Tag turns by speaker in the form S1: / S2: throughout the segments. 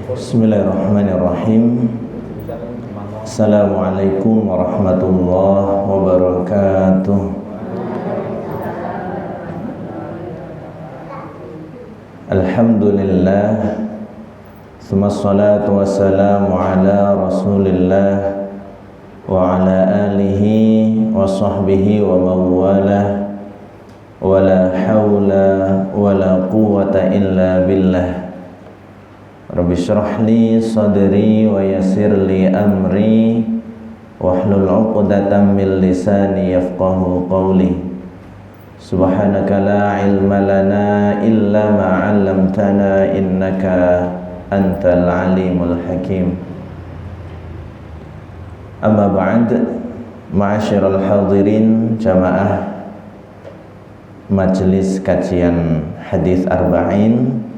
S1: Bismillahirrahmanirrahim. Assalamualaikum warahmatullahi wabarakatuh. Alhamdulillah, tsumma ssalatu wassalamu ala Rasulillah wa ala alihi wa sahbihi wa mawalah. Wala hawla wala quwwata illa billah. Rabbi shrah li sadri wa yassir li amri wahlul 'uqdatam min lisani yafqahu qawli. Subhanaka la ilma lana illa ma 'allamtana innaka antal alimul hakim. Amma ba'd, ma'asyiral hadirin jamaah Majelis Kajian Hadis Arba'in,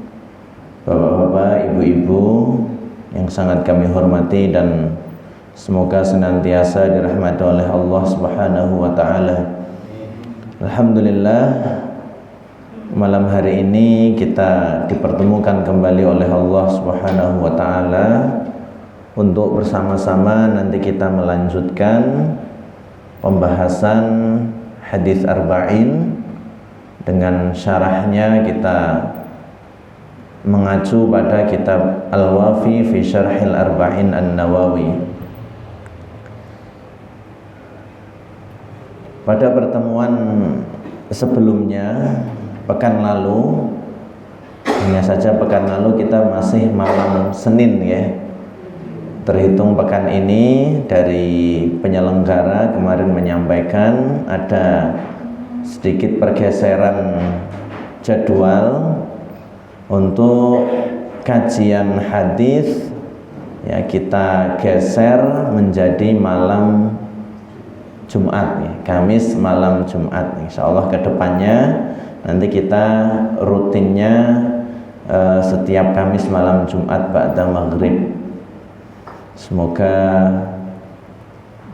S1: Bapak-bapak, ibu-ibu yang sangat kami hormati dan semoga senantiasa dirahmati oleh Allah Subhanahu wa taala. Alhamdulillah, malam hari ini kita dipertemukan kembali oleh Allah Subhanahu wa taala untuk bersama-sama nanti kita melanjutkan pembahasan Hadis Arba'in. Dengan syarahnya kita mengacu pada kitab Al-Wafi fi Syarhil Arba'in An-Nawawi. Pada pertemuan sebelumnya, pekan lalu, hanya saja pekan lalu kita masih malam Senin ya. Terhitung pekan ini dari penyelenggara kemarin menyampaikan ada sedikit pergeseran jadwal untuk kajian hadis ya, kita geser menjadi malam Jumat ya, Kamis malam Jumat. Insyaallah kedepannya nanti kita rutinnya setiap Kamis malam Jumat ba'da maghrib. Semoga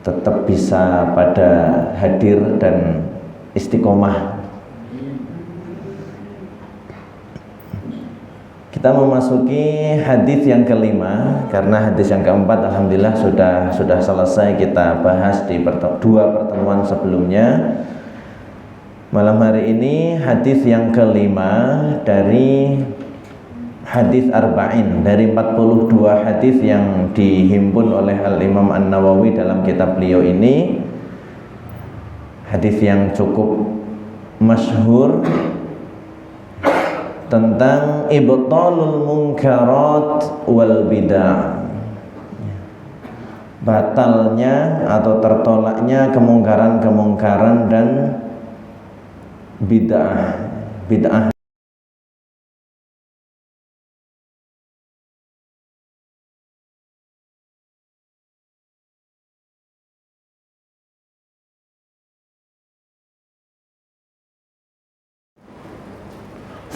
S1: tetap bisa pada hadir dan istiqomah. Kita memasuki hadis yang kelima, karena hadis yang keempat alhamdulillah sudah selesai kita bahas di dua pertemuan sebelumnya. Malam hari ini hadis yang kelima dari hadis Arba'in, dari 42 hadis yang dihimpun oleh Al-Imam An-Nawawi dalam kitab beliau ini. Hadis yang cukup masyhur tentang ibtalul munkarat wal bid'ah, batalnya atau tertolaknya kemungkaran-kemungkaran dan bid'ah.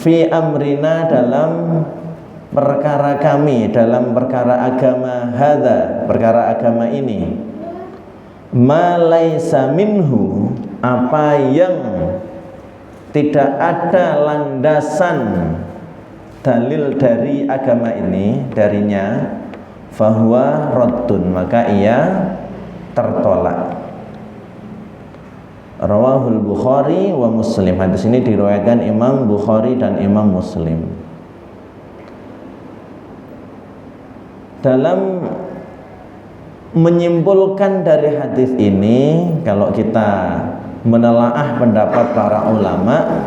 S1: Fi amrina, dalam perkara kami, dalam perkara agama hadza, perkara agama ini, ma laisa minhu, apa yang tidak ada landasan dalil dari agama ini darinya, fahuwa raddun, maka ia tertolak. Rawahul Bukhari wa Muslim. Hadis ini diriwayatkan Imam Bukhari dan Imam Muslim. Dalam menyimpulkan dari hadis ini, kalau kita menelaah pendapat para ulama,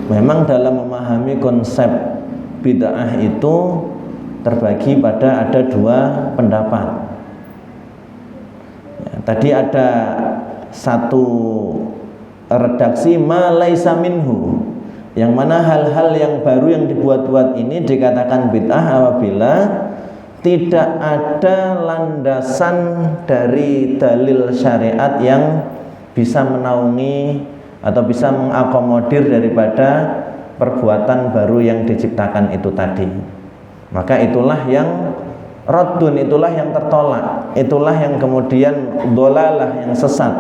S1: memang dalam memahami konsep bid'ah itu terbagi pada ada dua pendapat. Ya, tadi ada satu redaksi ma laisa minhu, yang mana hal-hal yang baru yang dibuat-buat ini dikatakan bid'ah apabila tidak ada landasan dari dalil syariat yang bisa menaungi atau bisa mengakomodir daripada perbuatan baru yang diciptakan itu tadi. Maka itulah yang raddun, itulah yang tertolak, itulah yang kemudian dolalah, yang sesat,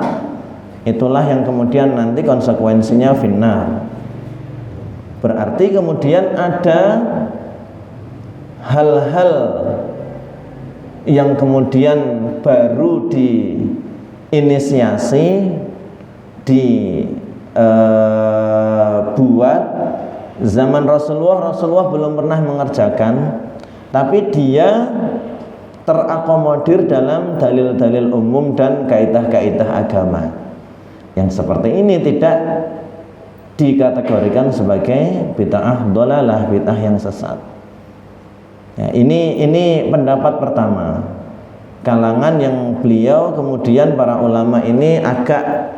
S1: itulah yang kemudian nanti konsekuensinya finnar. Berarti kemudian ada hal-hal yang kemudian baru diinisiasi, dibuat zaman Rasulullah belum pernah mengerjakan, tapi dia terakomodir dalam dalil-dalil umum dan kaidah-kaidah agama. Yang seperti ini tidak dikategorikan sebagai bid'ah dhalalah, bid'ah yang sesat. Ya, ini pendapat pertama. Kalangan yang beliau kemudian para ulama ini agak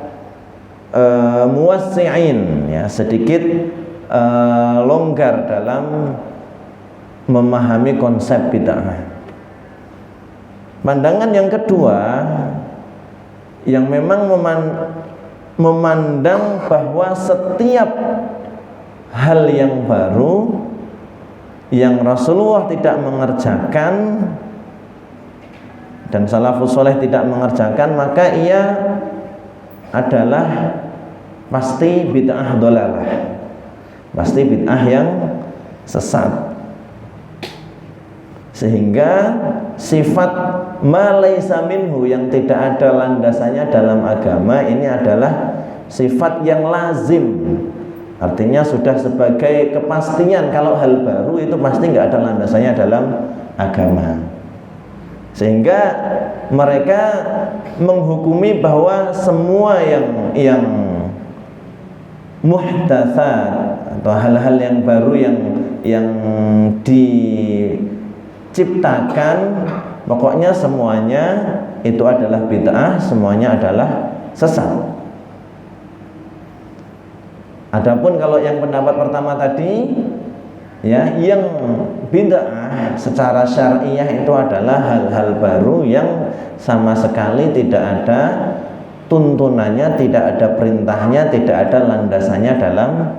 S1: muwassi'in, ya, sedikit longgar dalam memahami konsep bid'ah. Pandangan yang kedua yang memang memandang bahwa setiap hal yang baru yang Rasulullah tidak mengerjakan dan salafus soleh tidak mengerjakan, maka ia adalah pasti bid'ah dhalalah, pasti bid'ah yang sesat. Sehingga sifat ma laisa minhu, yang tidak ada landasannya dalam agama, ini adalah sifat yang lazim. Artinya sudah sebagai kepastian kalau hal baru itu pasti nggak ada landasannya dalam agama. Sehingga mereka menghukumi bahwa semua yang muhdatsat atau hal-hal yang baru yang diciptakan, pokoknya semuanya itu adalah bid'ah, semuanya adalah sesat. Adapun kalau yang pendapat pertama tadi, ya, yang bid'ah secara syariah itu adalah hal-hal baru yang sama sekali tidak ada tuntunannya, tidak ada perintahnya, tidak ada landasannya dalam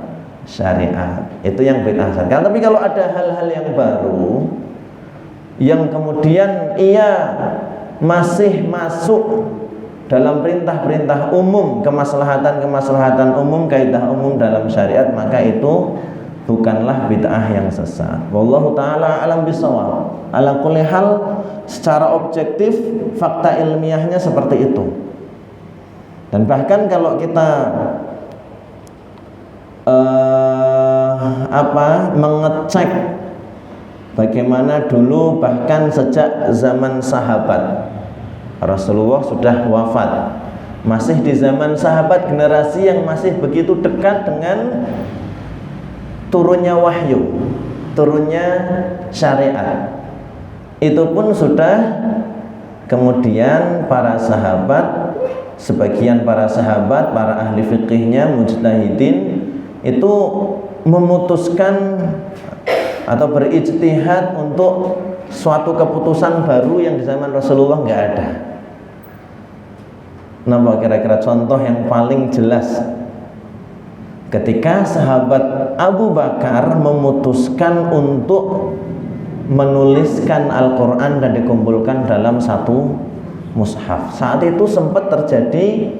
S1: syariat. Itu yang bid'ah syariah. Tapi kalau ada hal-hal yang baru yang kemudian ia masih masuk dalam perintah-perintah umum, kemaslahatan umum, kaidah umum dalam syariat, maka itu bukanlah bid'ah yang sesat. Wallahu ta'ala alam bisawab. Ala kulli hal, secara objektif fakta ilmiahnya seperti itu. Dan bahkan kalau kita mengecek bagaimana dulu, bahkan sejak zaman sahabat, Rasulullah sudah wafat, masih di zaman sahabat, generasi yang masih begitu dekat dengan turunnya wahyu, turunnya syariat, itu pun sudah kemudian para sahabat, sebagian para sahabat, para ahli fikihnya, mujtahidin, itu memutuskan atau berijtihad untuk suatu keputusan baru yang di zaman Rasulullah nggak ada. Napa kira-kira contoh yang paling jelas? Ketika sahabat Abu Bakar memutuskan untuk menuliskan Al-Quran dan dikumpulkan dalam satu mushaf. Saat itu sempat terjadi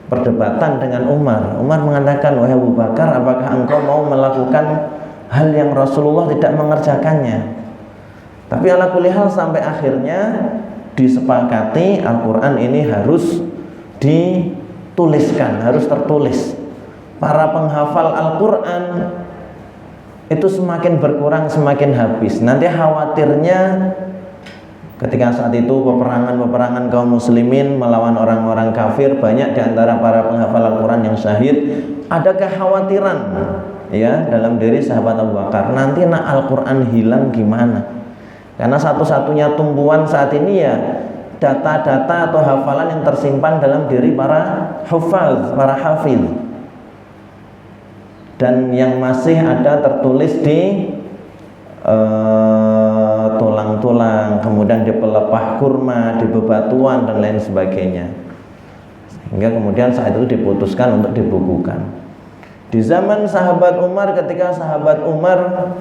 S1: perdebatan dengan Umar. Umar mengatakan, wahai Abu Bakar, apakah engkau mau melakukan hal yang Rasulullah tidak mengerjakannya? Tapi ala kulli hal sampai akhirnya disepakati Al-Quran ini harus dituliskan, harus tertulis. Para penghafal Al-Quran itu semakin berkurang, semakin habis. Nanti khawatirnya ketika saat itu peperangan kaum muslimin melawan orang-orang kafir, banyak diantara para penghafal Al-Quran yang syahid. Ada kekhawatiran, ya, dalam diri sahabat Abu Bakar, nanti Al-Quran hilang gimana? Karena satu-satunya tumpuan saat ini ya data-data atau hafalan yang tersimpan dalam diri para hufaz, para hafidh, dan yang masih ada tertulis di tulang-tulang, kemudian di pelepah kurma, di bebatuan dan lain sebagainya. Sehingga kemudian saat itu diputuskan untuk dibukukan. Di zaman sahabat Umar, ketika sahabat Umar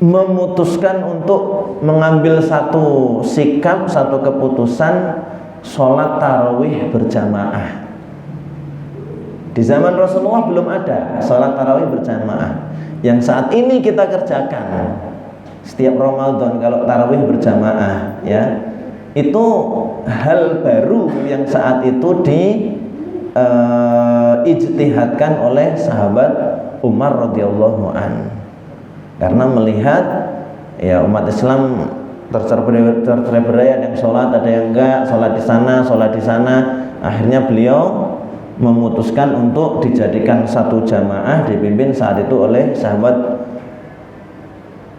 S1: memutuskan untuk mengambil satu sikap, satu keputusan, sholat tarawih berjamaah. Di zaman Rasulullah belum ada sholat tarawih berjamaah. Yang saat ini kita kerjakan, setiap Ramadan kalau tarawih berjamaah ya, itu hal baru yang saat itu ijtihadkan oleh sahabat Umar radhiyallahu an, karena melihat ya umat Islam tercerai-berai, ada yang sholat, ada yang enggak, sholat di sana. Akhirnya beliau memutuskan untuk dijadikan satu jamaah, dipimpin saat itu oleh sahabat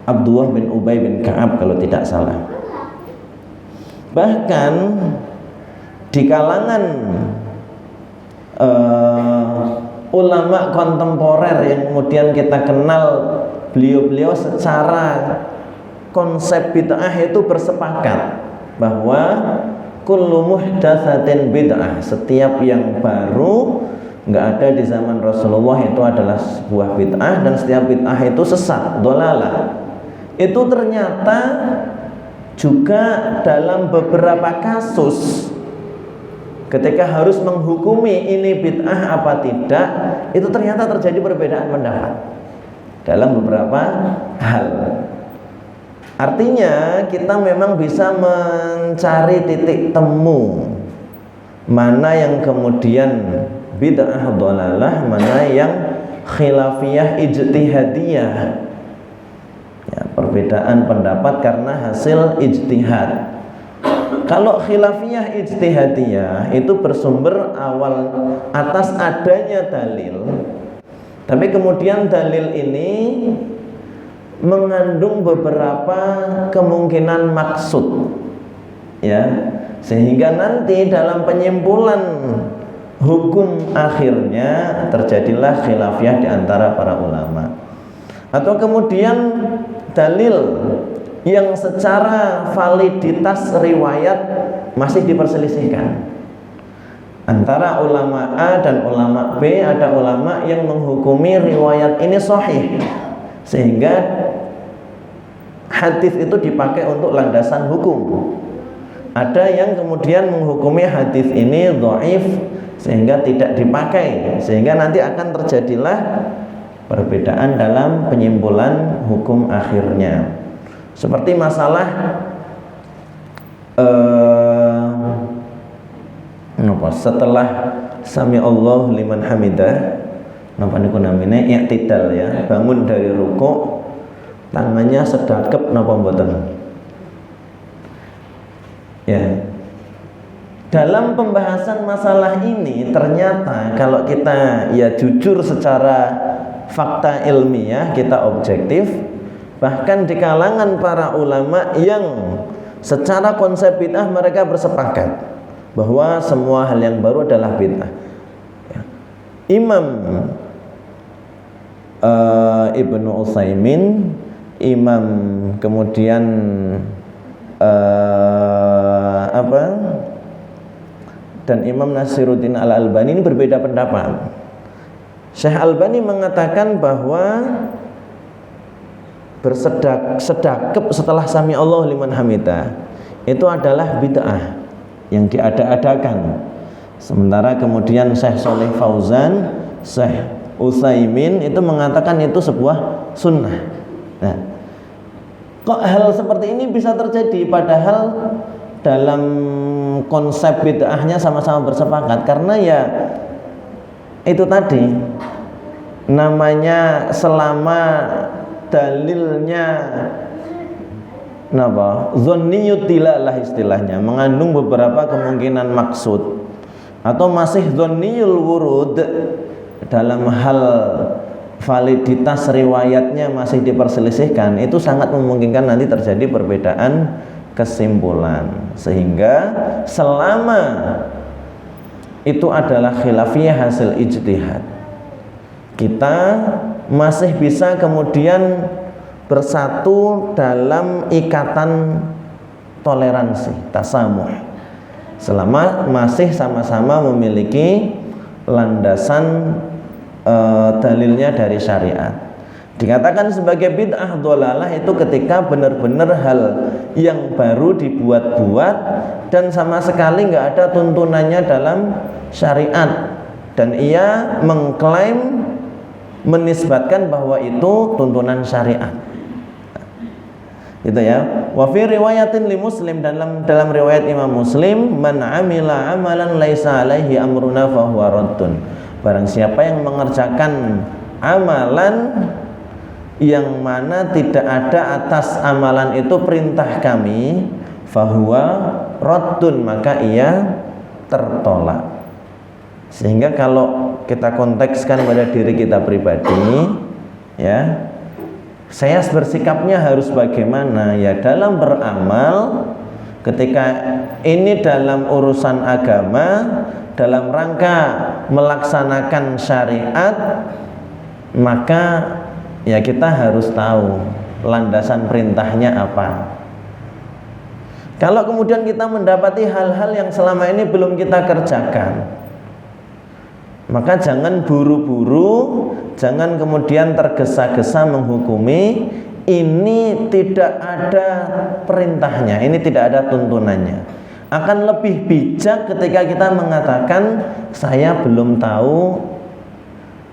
S1: Abdullah bin Ubay bin Ka'ab kalau tidak salah. Bahkan di kalangan ulama kontemporer yang kemudian kita kenal, beliau-beliau secara konsep bid'ah itu bersepakat bahwa kullu muhdatsatin bid'ah, setiap yang baru nggak ada di zaman Rasulullah itu adalah sebuah bid'ah, dan setiap bid'ah itu sesat, dhalalah. Itu ternyata juga dalam beberapa kasus ketika harus menghukumi ini bid'ah apa tidak, itu ternyata terjadi perbedaan pendapat dalam beberapa hal. Artinya kita memang bisa mencari titik temu mana yang kemudian bid'ah dhalalah, mana yang khilafiyah ijtihadiyah ya, perbedaan pendapat karena hasil ijtihad. Kalau khilafiyah ijtihadiyah itu bersumber awal atas adanya dalil, tapi kemudian dalil ini mengandung beberapa kemungkinan maksud ya, sehingga nanti dalam penyimpulan hukum akhirnya terjadilah khilafiyah di antara para ulama. Atau kemudian dalil yang secara validitas riwayat masih diperselisihkan antara ulama A dan ulama B. Ada ulama yang menghukumi riwayat ini sahih, sehingga hadis itu dipakai untuk landasan hukum. Ada yang kemudian menghukumi hadis ini dhaif sehingga tidak dipakai, sehingga nanti akan terjadilah perbedaan dalam penyimpulan hukum akhirnya. Seperti masalah setelah sami Allahu liman hamidah, napa niku namine i'tidal ya, bangun dari rukuk tangannya sedekep napa mboten ya. Dalam pembahasan masalah ini ternyata kalau kita ya jujur secara fakta ilmiah, kita objektif, bahkan di kalangan para ulama yang secara konsep bid'ah mereka bersepakat bahwa semua hal yang baru adalah bid'ah ya. Imam Ibnu Utsaimin, Imam kemudian dan Imam Nasiruddin Al-Albani ini berbeda pendapat. Syekh Albani mengatakan bahwa bersedekap setelah sami Allahu liman hamidah itu adalah bid'ah yang diada-adakan. Sementara kemudian Syekh Shalih Fauzan, Syekh Utsaimin itu mengatakan itu sebuah sunnah. Nah, kok hal seperti ini bisa terjadi padahal dalam konsep bid'ahnya sama-sama bersepakat? Karena ya itu tadi namanya, selama dalilnya dhanniyut dilalah istilahnya, mengandung beberapa kemungkinan maksud, atau masih dhanniyul wurud, dalam hal validitas riwayatnya masih diperselisihkan, itu sangat memungkinkan nanti terjadi perbedaan kesimpulan. Sehingga selama itu adalah khilafiyah hasil ijtihad, kita masih bisa kemudian bersatu dalam ikatan toleransi, tasamuh, selama masih sama-sama memiliki landasan dalilnya dari syariat. Dikatakan sebagai bid'ah dhalalah itu ketika benar-benar hal yang baru dibuat-buat dan sama sekali nggak ada tuntunannya dalam syariat, dan ia mengklaim, menisbatkan bahwa itu tuntunan syariat. Itu ya. Wa fi riwayatin li Muslim, dalam riwayat Imam Muslim, man amila amalan laisa alaihi amruna fa huwa raddun. Barang siapa yang mengerjakan amalan yang mana tidak ada atas amalan itu perintah kami, fa huwa raddun, maka ia tertolak. Sehingga kalau kita kontekskan pada diri kita pribadi, ya, saya bersikapnya harus bagaimana? Ya, dalam beramal, ketika ini dalam urusan agama, dalam rangka melaksanakan syariat, maka ya kita harus tahu landasan perintahnya apa. Kalau kemudian kita mendapati hal-hal yang selama ini belum kita kerjakan, maka jangan buru-buru, jangan kemudian tergesa-gesa menghukumi. Ini tidak ada perintahnya, ini tidak ada tuntunannya. Akan lebih bijak ketika kita mengatakan saya belum tahu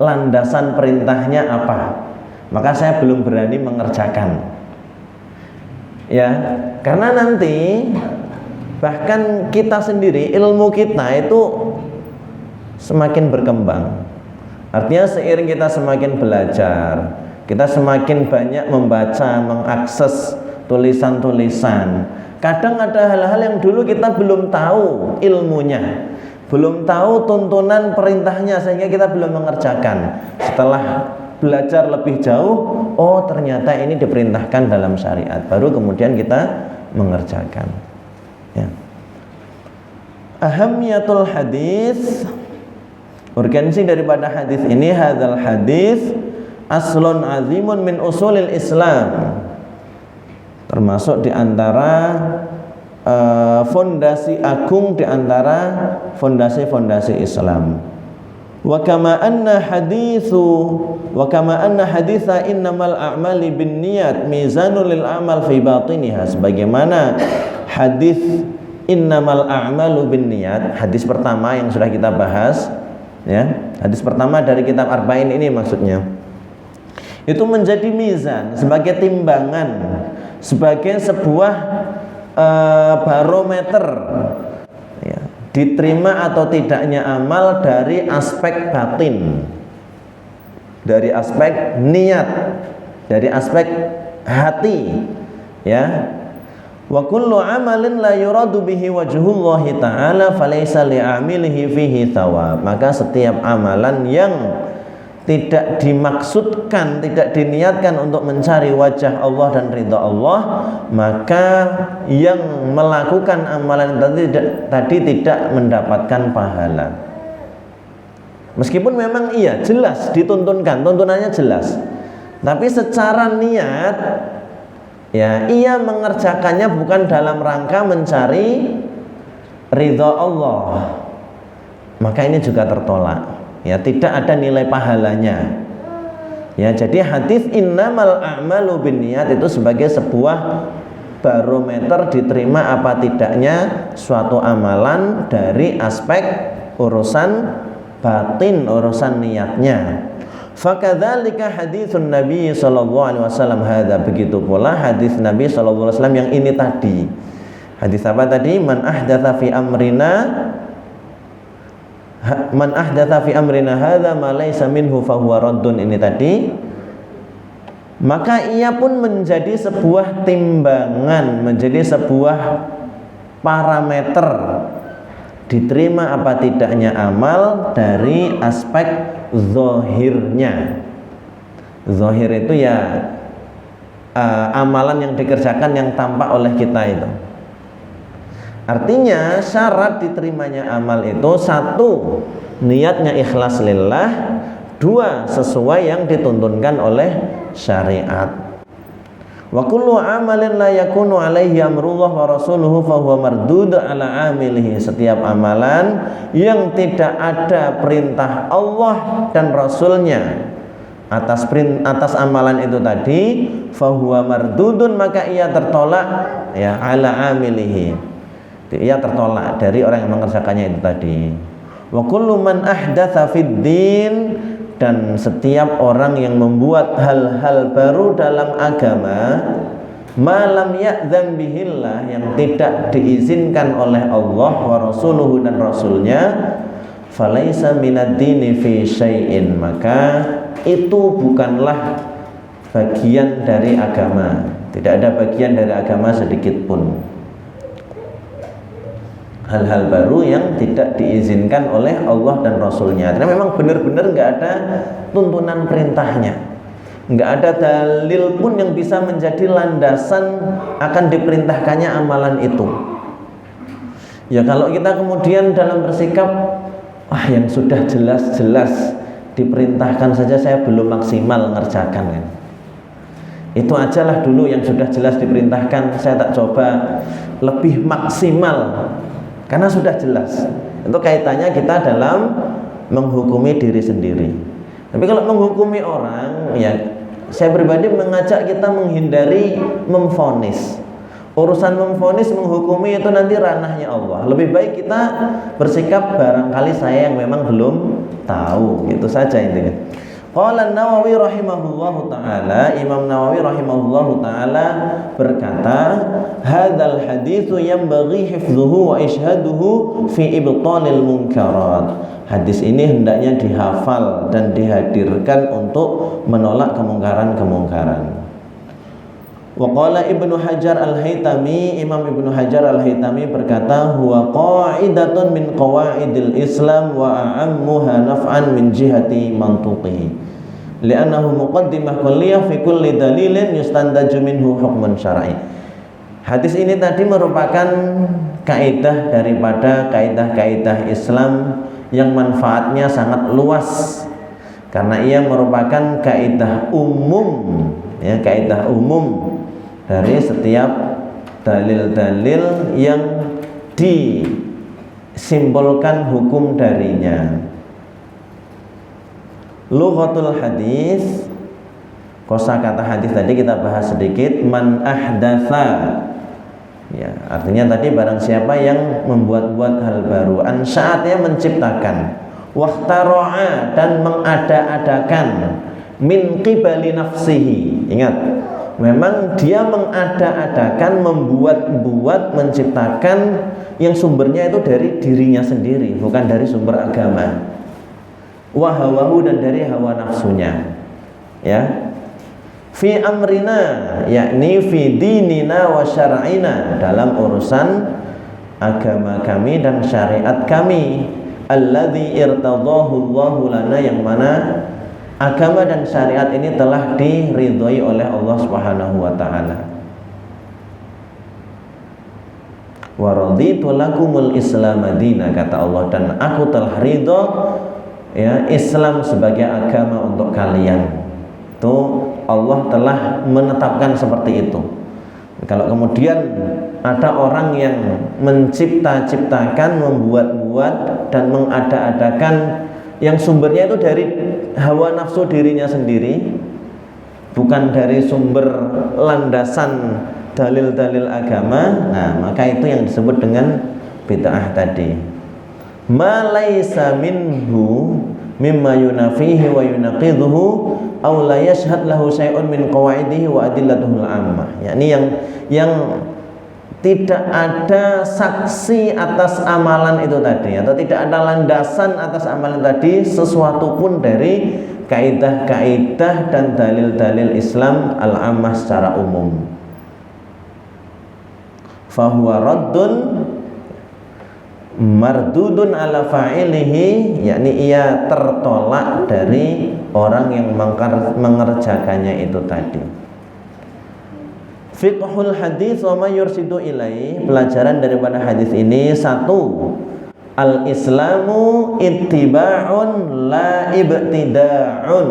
S1: landasan perintahnya apa, maka saya belum berani mengerjakan. Ya, karena nanti bahkan kita sendiri, ilmu kita itu semakin berkembang. Artinya seiring kita semakin belajar, kita semakin banyak membaca, mengakses tulisan-tulisan. Kadang ada hal-hal yang dulu kita belum tahu ilmunya, belum tahu tuntunan perintahnya, sehingga kita belum mengerjakan. Setelah belajar lebih jauh, oh ternyata ini diperintahkan dalam syariat, baru kemudian kita mengerjakan. Ya. Ahamiyatul hadis, urgensi daripada hadis ini, hadzal hadis aslun azimun min usulil Islam, termasuk diantara fondasi agung diantara fondasi-fondasi Islam. Wa kama anna haditha innamal a'mali binniyat mizanul lil amal fi batiniha, sebagaimana hadis innamal a'malu binniyat, hadis pertama yang sudah kita bahas, ya, hadis pertama dari kitab Arba'in ini maksudnya, itu menjadi mizan, sebagai timbangan, sebagai sebuah barometer, ya, diterima atau tidaknya amal dari aspek batin, dari aspek niat, dari aspek hati, ya. Wa kullu amalin la yuradu bihi wajhullahi ta'ala falaysa li'amilihi fihi thawab. Maka setiap amalan yang tidak dimaksudkan, tidak diniatkan untuk mencari wajah Allah dan ridha Allah, maka yang melakukan amalan tadi tidak mendapatkan pahala. Meskipun memang iya jelas dituntunkan, tuntunannya jelas, tapi secara niat, ya, ia mengerjakannya bukan dalam rangka mencari ridha Allah, maka ini juga tertolak. Ya, tidak ada nilai pahalanya. Ya, jadi hadis innamal a'malu binniyat itu sebagai sebuah barometer diterima apa tidaknya suatu amalan dari aspek urusan batin, urusan niatnya. Fakadzalika haditsun Nabi sallallahu alaihi wasallam hadza, begitu pula hadis Nabi sallallahu alaihi wasallam yang ini tadi. Hadis apa tadi? Man ahdatsa fi amrina hadza ma laysa minhu fa huwa raddun, ini tadi. Maka ia pun menjadi sebuah timbangan, menjadi sebuah parameter diterima apa tidaknya amal dari aspek zahirnya. Zahir itu ya amalan yang dikerjakan yang tampak oleh kita itu. Artinya syarat diterimanya amal itu, satu, niatnya ikhlas lillah, dua, sesuai yang dituntunkan oleh syariat. Wa kullu amalin la yakunu alaihi amrullah wa rasuluhu fa huwa mardud ala amilihi. Setiap amalan yang tidak ada perintah Allah dan Rasulnya atas amalan itu tadi, fa huwa mardudun, maka ia tertolak, ya, ala amilihi, ia tertolak dari orang yang mengerjakannya itu tadi. Wa kullu man ahdatsa fid din, dan setiap orang yang membuat hal-hal baru dalam agama, malam ya'dzan bihillah, yang tidak diizinkan oleh Allah wa rasuluhu dan rasulnya, falaisa minad dini fi syai'in, maka itu bukanlah bagian dari agama, tidak ada bagian dari agama sedikit pun. Hal-hal baru yang tidak diizinkan oleh Allah dan Rasulnya, karena memang benar-benar nggak ada tuntunan perintahnya, nggak ada dalil pun yang bisa menjadi landasan akan diperintahkannya amalan itu. Ya kalau kita kemudian dalam bersikap, wah yang sudah jelas-jelas diperintahkan saja saya belum maksimal ngerjakan kan, itu ajalah dulu yang sudah jelas diperintahkan, saya tak coba lebih maksimal karena sudah jelas. Itu kaitannya kita dalam menghukumi diri sendiri. Tapi kalau menghukumi orang, ya saya pribadi mengajak kita menghindari memvonis. Urusan memvonis, menghukumi itu nanti ranahnya Allah. Lebih baik kita bersikap barangkali saya yang memang belum tahu, gitu saja intinya. Qala Nawawi rahimahullahu ta'ala, Imam Nawawi rahimahullahu ta'ala berkata, hadzal haditsu yanbaghi hifdzuhu wa ishaduhu fi ibtalil munkarat. Hadis ini hendaknya dihafal dan dihadirkan untuk menolak kemungkaran-kemungkaran. Wa qala Ibnu Hajar Al-Haytami, Imam Ibnu Hajar Al-Haytami berkata, huwa qa'idatun min qawaidil Islam wa a'ammuha naf'an min jihati mantuqihi, li'annahu muqaddimah kulliyah fi kulli dalilin yustandaju minhu hukmun syar'i. Hadis ini tadi merupakan kaidah daripada kaidah-kaidah Islam yang manfaatnya sangat luas, karena ia merupakan kaidah umum, ya, kaidah umum dari setiap dalil-dalil yang disimbolkan hukum darinya. Lughatul hadis, kosakata hadis tadi kita bahas sedikit. Man ahdatsa, ya, artinya tadi barang siapa yang membuat-buat hal baru. Ansa'atnya menciptakan, wahtara'a dan mengada-adakan, min qibali nafsihi. Ingat, memang dia mengada-adakan, membuat-buat, menciptakan yang sumbernya itu dari dirinya sendiri, bukan dari sumber agama. Wahawahu, dan dari hawa nafsunya, ya. Fi amrina, yakni fi dinina wa syar'ina, dalam urusan agama kami dan syariat kami. Alladzi irtadahu Allahu lana, yang mana agama dan syariat ini telah diridhoi oleh Allah Subhanahu wa taala. Wa raditu lakumul Islam madina, kata Allah, dan aku telah ridho, ya, Islam sebagai agama untuk kalian. Itu Allah telah menetapkan seperti itu. Kalau kemudian ada orang yang mencipta-ciptakan, membuat-buat dan mengada-adakan yang sumbernya itu dari hawa nafsu dirinya sendiri, bukan dari sumber landasan dalil-dalil agama, nah maka itu yang disebut dengan bid'ah tadi. Ma laisa minhu mimma yunafihi wa yunaqidhuhu aw la yashhad lahu syai'un min qawaidihi wa adillatuhul ammah, yakni yang tidak ada saksi atas amalan itu tadi, atau tidak ada landasan atas amalan tadi sesuatu pun dari kaidah-kaidah dan dalil-dalil Islam al-ammah secara umum. Fahuwa raddun mardudun ala fa'ilihi, yakni ia tertolak dari orang yang mengerjakannya itu tadi. Fiqhul hadis wa ma yursidu ilaih, pelajaran daripada hadis ini: satu, al-islamu ittiba'un la ibtida'un,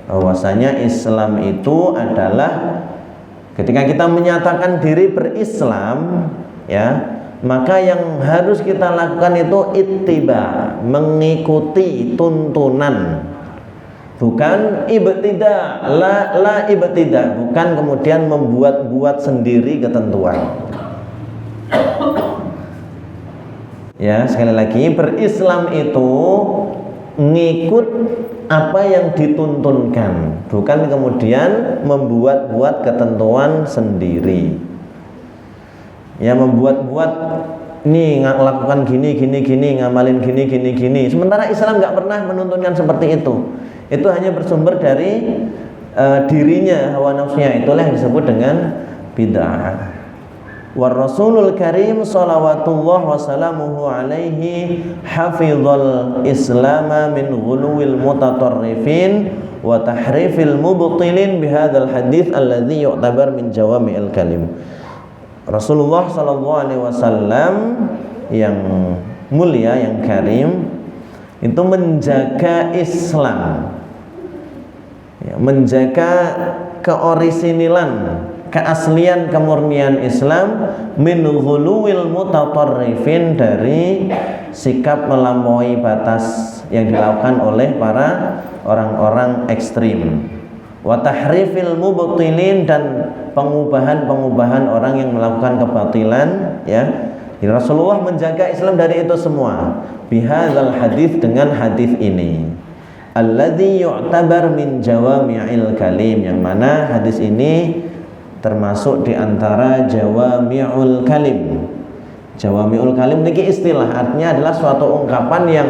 S1: bahwasanya Islam itu adalah ketika kita menyatakan diri berislam, ya, maka yang harus kita lakukan itu ittiba, mengikuti tuntunan, bukan ibtida, la ibtida, bukan kemudian membuat-buat sendiri ketentuan. Ya, sekali lagi, berislam itu ngikut apa yang dituntunkan, bukan kemudian membuat-buat ketentuan sendiri. Ya, membuat-buat nih lakukan gini, ngamalin gini. Sementara Islam nggak pernah menuntunkan seperti itu. Itu hanya bersumber dari dirinya, hawa nafsunya. Itulah yang disebut dengan bid'ah. War Rasulul Karim salawatullah wa salamuhu alaihi hafizal islama min ghuluwil mutatarrifin wa tahrifil mubtilin bihadzal hadits alladzi yu'tabar min jawami'il kalim. Rasulullah sallallahu alaihi wasallam yang mulia, yang karim, itu menjaga Islam, ya, menjaga keorisinilan, keaslian, kemurnian Islam min ghuluwil mutatarrifin, dari sikap melampaui batas yang dilakukan oleh para orang-orang ekstrim, wa tahrifil mubtilin, dan pengubahan orang yang melakukan kebatilan, ya. Jadi Rasulullah menjaga Islam dari itu semua bihadzal hadits, dengan hadis ini, alladzi yu'tabar min jawami'il kalim, yang mana hadis ini termasuk di antara jawami'ul kalim. Jawami'ul kalim ini istilah, artinya adalah suatu ungkapan yang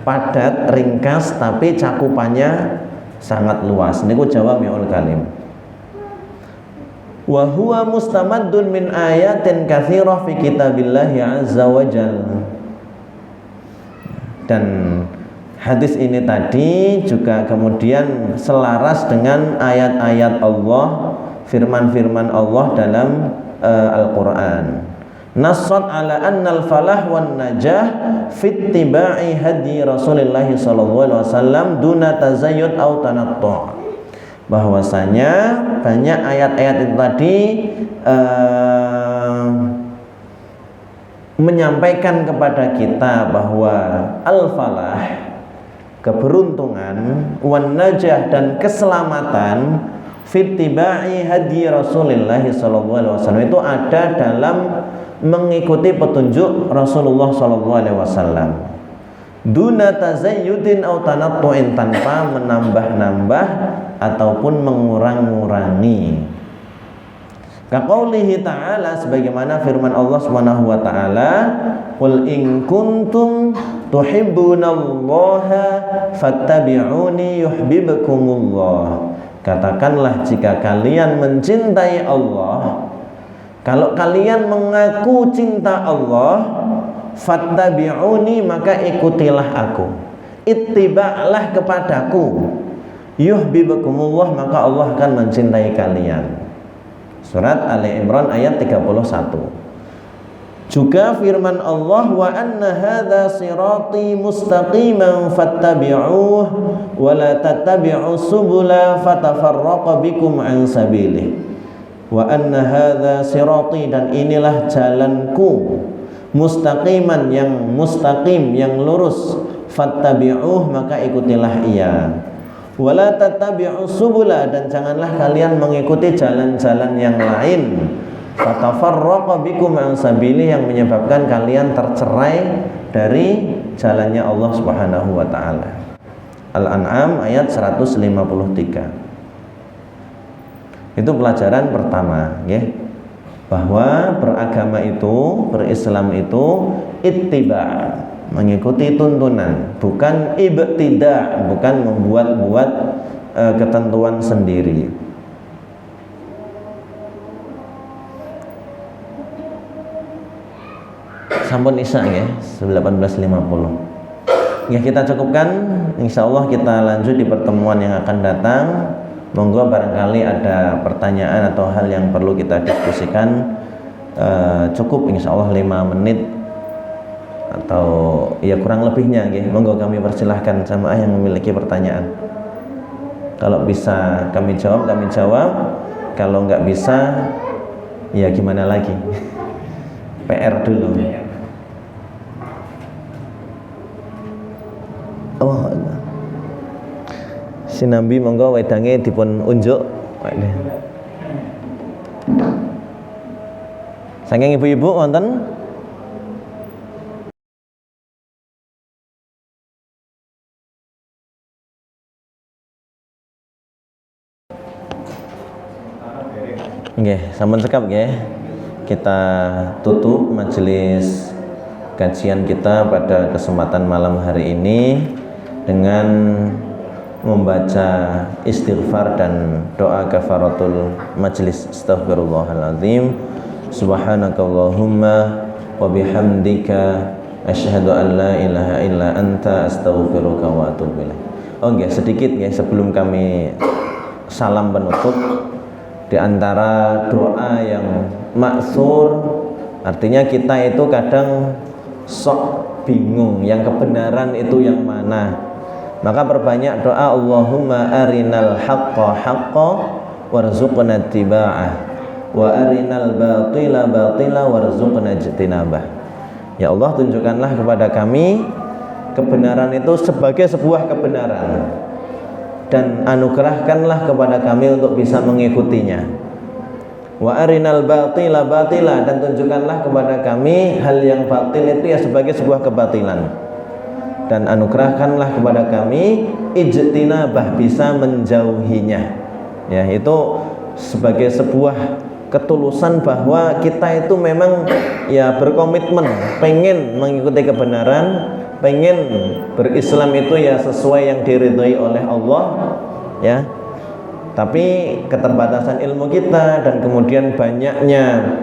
S1: padat, ringkas, tapi cakupannya sangat luas. Niku jawami'ul kalim. Wa huwa mustamaddun min ayatin katsirah fi kitabillahi azza wa jalla. Dan hadis ini tadi juga kemudian selaras dengan ayat-ayat Allah, firman-firman Allah dalam Al-Qur'an. Nassat ala annal falah wan najah fit tiba'i hadi Rasulullah sallallahu alaihi wasallam duna tazayyud au tanattu'. Bahwasanya banyak ayat-ayat itu tadi menyampaikan kepada kita bahwa al-falah, keberuntungan, wan najah, dan keselamatan fit tiba'i hadi Rasulullah sallallahu alaihi wasallam itu ada dalam mengikuti petunjuk Rasulullah sallallahu alaihi wasallam. Duna tazayyudin au tanattu'in, tanpa menambah-nambah ataupun mengurang-ngurangi. Kaqaulihi ta'ala, sebagaimana firman Allah Subhanahu wa taala, qul in kuntum tuhibbunallaha fattabi'uni yuhibbukumullah. Katakanlah, jika kalian mencintai Allah, kalau kalian mengaku cinta Allah, fattabi'uni, maka ikutilah aku, ittiba'lah kepadaku, yuhibbukumullah, maka Allah akan mencintai kalian. Surat Ali Imran ayat 31. Juga firman Allah, wa anna hadza sirati mustaqiman fattabi'uh wa la tattabi'u subula fatafarraqa bikum an sabilih. Wa anna hadza sirati, dan inilah jalanku, mustaqiman, yang mustaqim, yang lurus, fattabi'uh, maka ikutilah ia, wala tattabi'u subula, dan janganlah kalian mengikuti jalan-jalan yang lain, fatafarraqa bikum an sabili, yang menyebabkan kalian tercerai dari jalannya Allah Subhanahu wa taala. Al-An'am ayat 153. Itu pelajaran pertama, ya. Bahwa beragama itu, berislam itu ittiba', mengikuti tuntunan, bukan ibtida', bukan membuat-buat ketentuan sendiri. Sampun isya, ya, 18.50. Ya, kita cukupkan. Insyaallah kita lanjut di pertemuan yang akan datang. Monggo barangkali ada pertanyaan atau hal yang perlu kita diskusikan. Cukup insyaallah 5 menit atau ya kurang lebihnya, ya. Monggo kami persilahkan jamaah yang memiliki pertanyaan. Kalau bisa kami jawab, kami jawab. Kalau nggak bisa, ya gimana lagi. PR dulu. Oh, sinambi monggo wedange dipun unjuk. Saking ibu-ibu wonten Nggih, sampun sekap nggih. Kita tutup majelis kajian kita pada kesempatan malam hari ini dengan membaca istighfar dan doa kafaratul majelis. Astaghfirullahaladzim. Subhanakallahumma wa bihamdika asyhadu an la ilaha illa anta astaghfiruka wa atubu ilaik. Oh nggih, sedikit nggih sebelum kami salam penutup. Di antara doa yang maksur, artinya kita itu kadang sok bingung yang kebenaran itu yang mana. Maka perbanyak doa Allahumma arinal haqqa haqqa warzuqna ittiba'ah wa arinal batila batila warzuqna ijtinabah. Ya Allah, tunjukkanlah kepada kami kebenaran itu sebagai sebuah kebenaran, dan anugerahkanlah kepada kami untuk bisa mengikutinya. Wa arinal batila batila, dan tunjukkanlah kepada kami hal yang batil itu ya sebagai sebuah kebatilan, dan anugerahkanlah kepada kami ijtinabah, bisa menjauhinya. Ya, itu sebagai sebuah ketulusan bahwa kita itu memang ya berkomitmen pengen mengikuti kebenaran, pengen berislam itu ya sesuai yang diridhoi oleh Allah, ya. Tapi keterbatasan ilmu kita dan kemudian banyaknya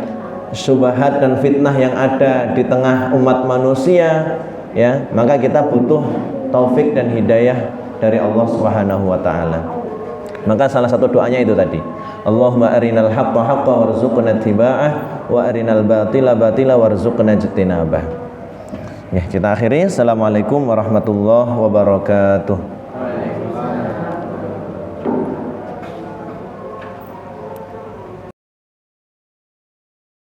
S1: syubhat dan fitnah yang ada di tengah umat manusia, ya, maka kita butuh taufik dan hidayah dari Allah Subhanahu wa taala. Maka salah satu doanya itu tadi, Allahumma arinal haqqa haqqa warzuqna ittiba'ah wa arinal batila batila warzuqna ijtinabah. Ya, kita akhiri. Assalamualaikum warahmatullahi wabarakatuh.